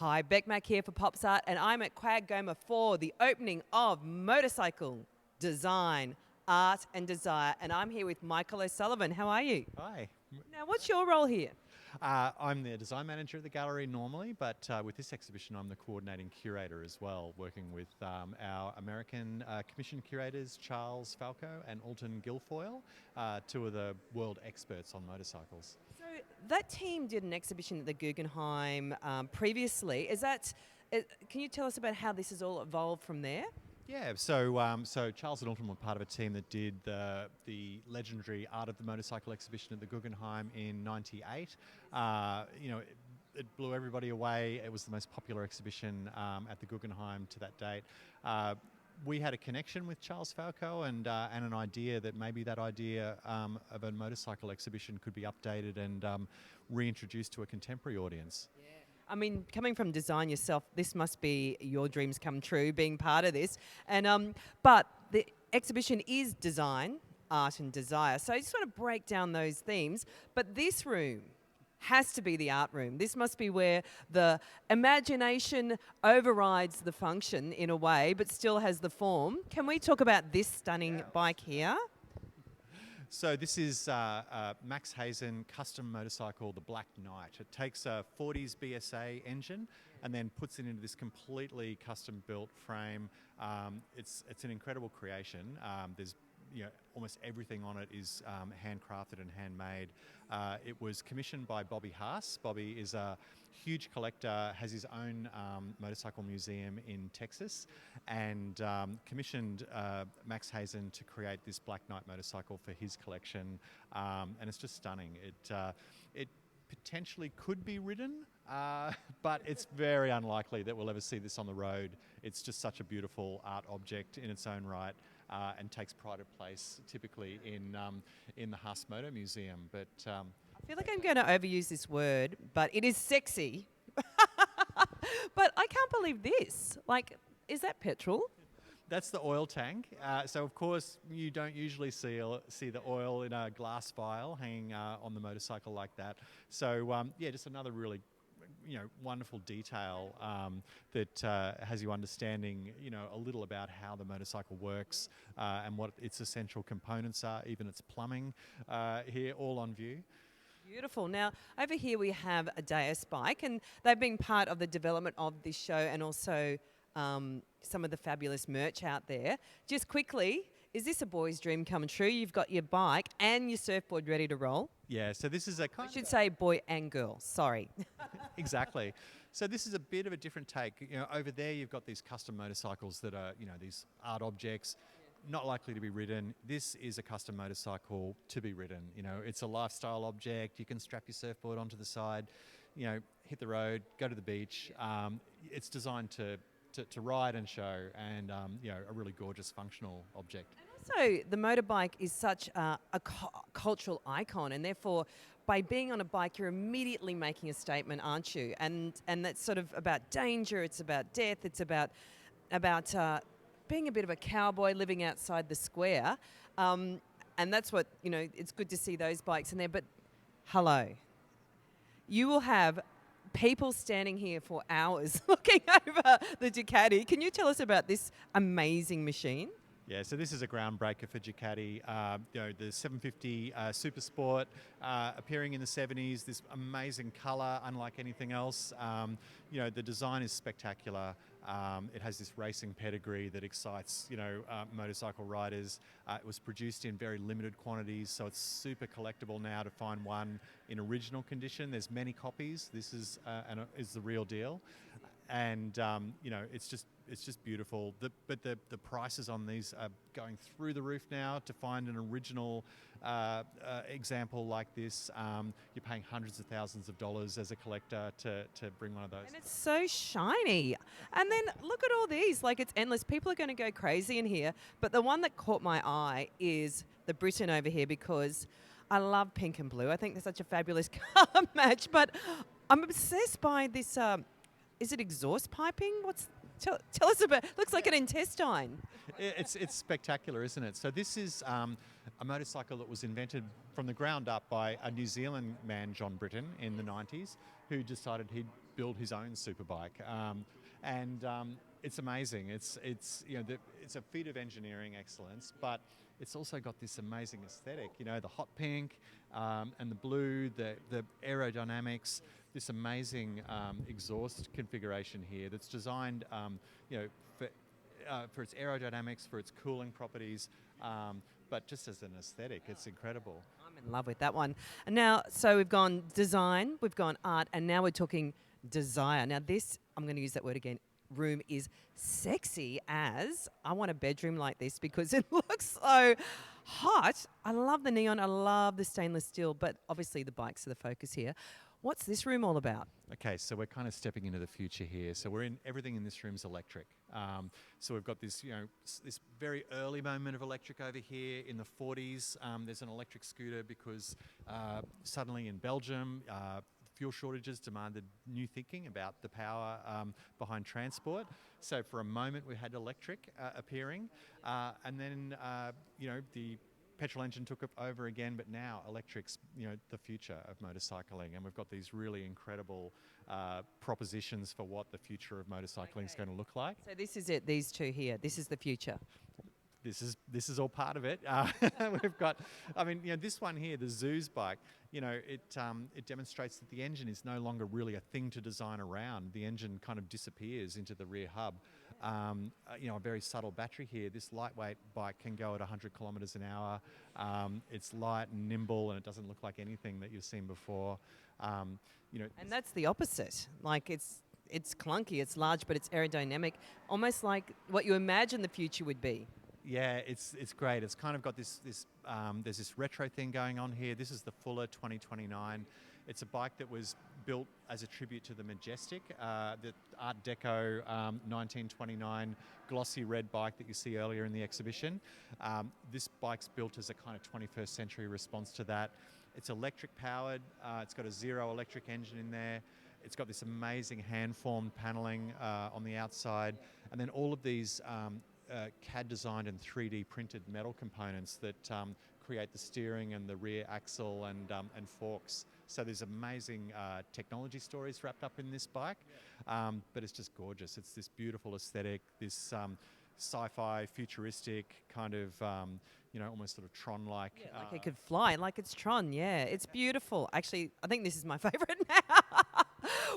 Hi, Beck Mac here for Pops Art, and I'm at QAGOMA for the opening of Motorcycle Design, Art and Desire, and I'm here with Michael O'Sullivan. How are you? Hi. Now, what's your role here? I'm the design manager at the gallery normally, but with this exhibition I'm the coordinating curator as well, working with our American commission curators, Charles Falco and Alton Guilfoyle, two of the world experts on motorcycles. So that team did an exhibition at the Guggenheim previously. Can you tell us about how this has all evolved from there? Yeah, so Charles and Alton were part of a team that did the legendary Art of the Motorcycle exhibition at the Guggenheim in '98. It blew everybody away. It was the most popular exhibition at the Guggenheim to that date. We had a connection with Charles Falco and an idea that maybe that idea of a motorcycle exhibition could be updated and reintroduced to a contemporary audience. I mean, coming from design yourself, this must be your dreams come true, being part of this. And but the exhibition is design, art, and desire. So I just want to break down those themes. But this room has to be the art room. This must be where the imagination overrides the function in a way, but still has the form. Can we talk about this stunning bike here? So this is Max Hazen custom motorcycle, the Black Knight. It takes a 40s BSA engine and then puts it into this completely custom built frame. It's an incredible creation. There's almost everything on it is handcrafted and handmade. It was commissioned by Bobby Haas. Bobby is a huge collector, has his own motorcycle museum in Texas, and commissioned Max Hazen to create this Black Knight motorcycle for his collection, and it's just stunning. It potentially could be ridden, but it's very unlikely that we'll ever see this on the road. It's just such a beautiful art object in its own right. And takes pride of place typically in the Haas Motor Museum. But I feel like I'm going to overuse this word, but it is sexy. But I can't believe this. Like, is that petrol? That's the oil tank. So of course you don't usually see the oil in a glass vial hanging on the motorcycle like that. So just another really wonderful detail that has you understanding, a little about how the motorcycle works and what its essential components are, even its plumbing here, all on view. Beautiful. Now, over here we have a Deus bike, and they've been part of the development of this show and also some of the fabulous merch out there. Just quickly, is this a boy's dream come true? You've got your bike and your surfboard ready to roll. Yeah, so this is a kind I should say boy and girl, sorry. Exactly. So this is a bit of a different take. Over there you've got these custom motorcycles that are, these art objects, not likely to be ridden. This is a custom motorcycle to be ridden. It's a lifestyle object. You can strap your surfboard onto the side, hit the road, go to the beach. It's designed to ride and show, and a really gorgeous functional object. And also, the motorbike is such a cultural icon, and therefore, by being on a bike, you're immediately making a statement, aren't you? And that's sort of about danger. It's about death. It's about being a bit of a cowboy living outside the square, and that's what it's good to see those bikes in there. But hello, you will have people standing here for hours looking over the Ducati. Can you tell us about this amazing machine? Yeah, so this is a groundbreaker for Ducati. The 750 Super Sport appearing in the 70s, this amazing colour, unlike anything else. The design is spectacular. It has this racing pedigree that excites, motorcycle riders. It was produced in very limited quantities, so it's super collectible now to find one in original condition. There's many copies. This is the real deal. And it's just beautiful. But the prices on these are going through the roof now. To find an original example like this, you're paying hundreds of thousands of dollars as a collector to bring one of those. And it's so shiny. And then look at all these. Like, it's endless. People are going to go crazy in here. But the one that caught my eye is the Britain over here, because I love pink and blue. I think they're such a fabulous colour match. But I'm obsessed by this. Is it exhaust piping? Tell us about. Looks like an intestine. It's spectacular, isn't it? So this is a motorcycle that was invented from the ground up by a New Zealand man, John Britton, in the 90s, who decided he'd build his own superbike. It's amazing. It's it's a feat of engineering excellence, but it's also got this amazing aesthetic. You know, the hot pink and the blue, the aerodynamics. This amazing exhaust configuration here that's designed, for its aerodynamics, for its cooling properties, but just as an aesthetic, it's incredible. I'm in love with that one. And now, so we've gone design, we've gone art, and now we're talking desire. Now this, I'm going to use that word again, room is sexy as, I want a bedroom like this because it looks so hot. I love the neon, I love the stainless steel, but obviously the bikes are the focus here. What's this room all about? Okay, so we're kind of stepping into the future here. So everything in this room is electric. So we've got this, this very early moment of electric over here in the 40s. There's an electric scooter because suddenly in Belgium, fuel shortages demanded new thinking about the power behind transport. So for a moment we had electric appearing, and then the petrol engine took it over again, but now electric's the future of motorcycling, and we've got these really incredible propositions for what the future of motorcycling is going to look like. So this is it, these two here, this is the future. This is all part of it. We've got, this one here, the Zeus bike. It demonstrates that the engine is no longer really a thing to design around. The engine kind of disappears into the rear hub. A very subtle battery here. This lightweight bike can go at 100 kilometers an hour. It's light and nimble, and it doesn't look like anything that you've seen before. And that's the opposite. Like it's clunky, it's large, but it's aerodynamic, almost like what you imagine the future would be. Yeah, it's great. It's kind of got this there's this retro thing going on here. This is the Fuller 2029. It's a bike that was built as a tribute to the Majestic, the Art Deco 1929 glossy red bike that you see earlier in the exhibition. This bike's built as a kind of 21st century response to that. It's electric powered. It's got a zero electric engine in there. It's got this amazing hand-formed paneling on the outside, and then all of these CAD designed and 3D printed metal components that create the steering and the rear axle and forks. So there's amazing technology stories wrapped up in this bike, but it's just gorgeous. It's this beautiful aesthetic, this sci-fi futuristic kind of almost sort of Tron-like. Yeah, like it could fly, like it's Tron. Yeah, it's beautiful. Actually, I think this is my favorite now.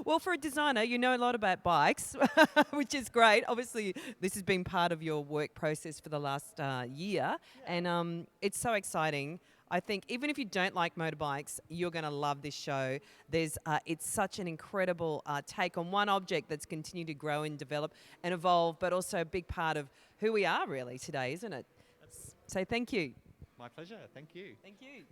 Well, for a designer, you know a lot about bikes, which is great. Obviously, this has been part of your work process for the last year, and it's so exciting. I think even if you don't like motorbikes, you're going to love this show. It's such an incredible take on one object that's continued to grow and develop and evolve, but also a big part of who we are really today, isn't it? So thank you. My pleasure. Thank you. Thank you.